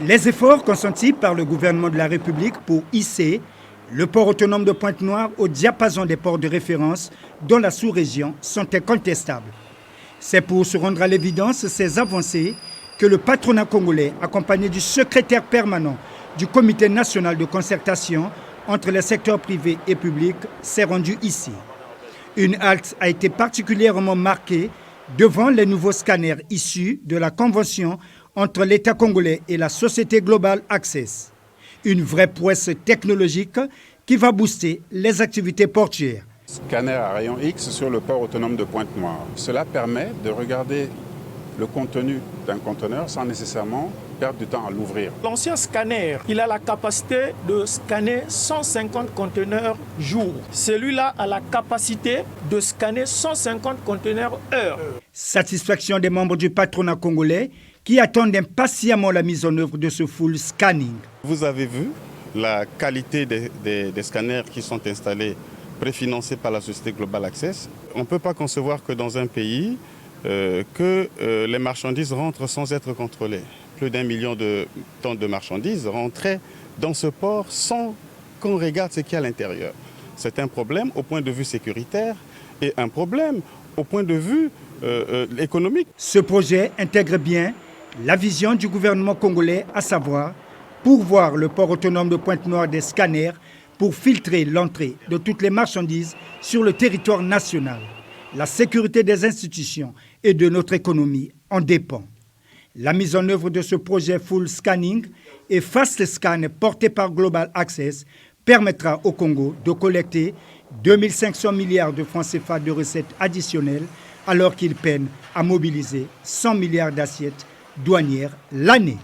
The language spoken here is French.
Les efforts consentis par le gouvernement de la République pour hisser le port autonome de Pointe-Noire au diapason des ports de référence dans la sous-région sont incontestables. C'est pour se rendre à l'évidence ces avancées que le patronat congolais, accompagné du secrétaire permanent du Comité national de concertation entre les secteurs privés et publics, s'est rendu ici. Une halte a été particulièrement marquée devant les nouveaux scanners issus de la convention entre l'État congolais et la société Global Access. Une vraie prouesse technologique qui va booster les activités portuaires. Scanner à rayon X sur le port autonome de Pointe-Noire. Cela permet de regarder le contenu d'un conteneur sans nécessairement perdre du temps à l'ouvrir. L'ancien scanner, il a la capacité de scanner 150 conteneurs jour. Celui-là a la capacité de scanner 150 conteneurs heure. Satisfaction des membres du patronat congolais qui attendent impatiemment la mise en œuvre de ce full scanning. Vous avez vu la qualité des scanners qui sont installés, préfinancés par la société Global Access. On ne peut pas concevoir que dans un pays, les marchandises rentrent sans être contrôlées. Plus d'1 million de tonnes de marchandises rentraient dans ce port sans qu'on regarde ce qu'il y a à l'intérieur. C'est un problème au point de vue sécuritaire et un problème au point de vue économique. Ce projet intègre bien la vision du gouvernement congolais, à savoir pourvoir le port autonome de Pointe-Noire des scanners pour filtrer l'entrée de toutes les marchandises sur le territoire national. La sécurité des institutions et de notre économie en dépend. La mise en œuvre de ce projet full scanning et fast scan porté par Global Access permettra au Congo de collecter 2500 milliards de francs CFA de recettes additionnelles alors qu'il peine à mobiliser 100 milliards d'assiettes douanières l'année.